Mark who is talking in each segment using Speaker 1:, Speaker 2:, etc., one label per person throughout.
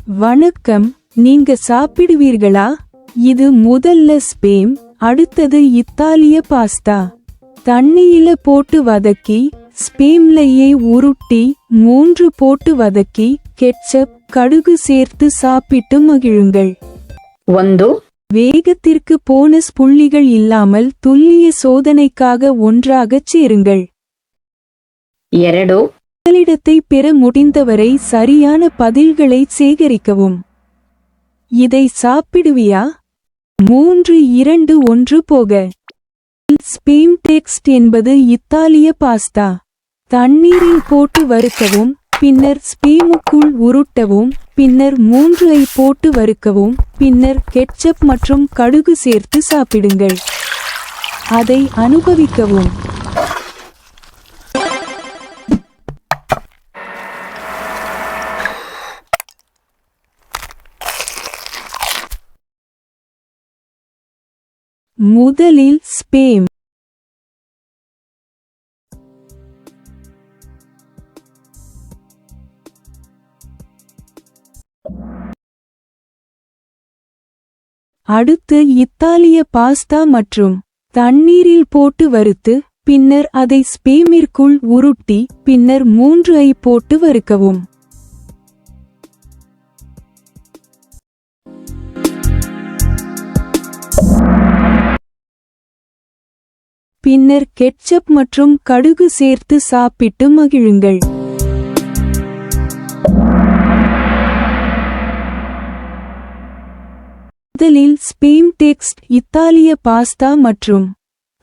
Speaker 1: வணக்கம். நீங்க சாப்பிடுவீர்களா? இது முதல்ல ஸ்பேம், அடுத்தது இத்தாலிய பாஸ்தா. தண்ணியில போட்டு வதக்கி, ஸ்பேம்லையே உருட்டி, 3 போட்டு வதக்கி, கெட்சப், கடுகு சேர்த்து சாப்பிட்டு மகிழுங்கள்.
Speaker 2: 1.
Speaker 1: வேகத்திற்கு போனஸ் புள்ளிகள் இல்லாமல் துல்லிய சோதனைக்காக ஒன்றாகச் சேருங்கள்.
Speaker 2: 2.
Speaker 1: முதலிடத்தை பெற முடிந்தவரை சரியான பதில்களை சேகரிக்கவும். இதை சாப்பிடுவியா? 3 2 1 போக. ஸ்பேம் டெக்ஸ்ட் என்பது இத்தாலிய பாஸ்தா. தண்ணீரில் போட்டு வறுக்கவும், பின்னர் ஸ்பேமுக்குள் உருட்டவும், பின்னர் 3 ஐ போட்டு வறுக்கவும், பின்னர் கெட்சப் மற்றும் கடுகு சேர்த்து சாப்பிடுங்கள். அதை அனுபவிக்கவும். முதலில் ஸ்பேம். அடுத்து இத்தாலிய பாஸ்தா மற்றும் தண்ணீரில் போட்டு வறுத்து, பின்னர் அதை ஸ்பேமிற்குள் உருட்டி, பின்னர் 3 ஐ போட்டு வறுக்கவும். பின்னர் கெட்சப் மற்றும் கடுகு சேர்த்து சாப்பிட்டு மகிழுங்கள். முதலில் ஸ்பேம் டெக்ஸ்ட் இத்தாலிய பாஸ்தா மற்றும்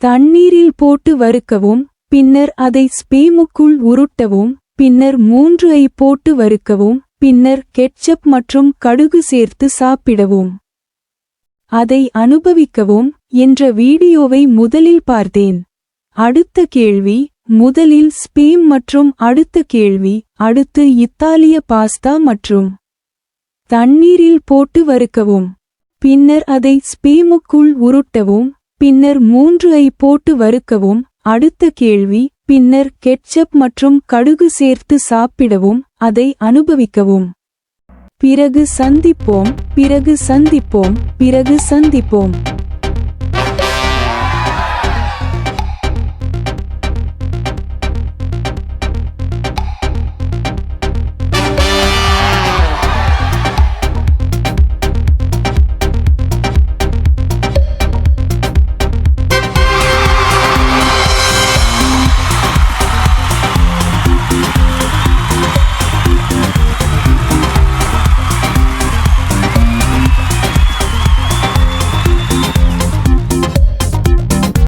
Speaker 1: தண்ணீரில் போட்டு வறுக்கவும், பின்னர் அதை ஸ்பேமுக்குள் உருட்டவும், பின்னர் 3 ஐ போட்டு வறுக்கவும், பின்னர் கெட்சப் மற்றும் கடுகு சேர்த்து சாப்பிடவும். அதை அனுபவிக்கவும் என்ற வீடியோவை முதலில் பார்த்தேன். அடுத்த கேள்வி, முதலில் ஸ்பேம் மற்றும் அடுத்த கேள்வி, அடுத்து இத்தாலிய பாஸ்தா மற்றும் தண்ணீரில் போட்டு வறுக்கவும், பின்னர் அதை ஸ்பேமுக்குள் உருட்டவும், பின்னர் 3 ஐ போட்டு வறுக்கவும். அடுத்த கேள்வி, பின்னர் கெட்சப் மற்றும் கடுகு சேர்த்து சாப்பிடவும், அதை அனுபவிக்கவும். பிறகு சந்திப்போம்.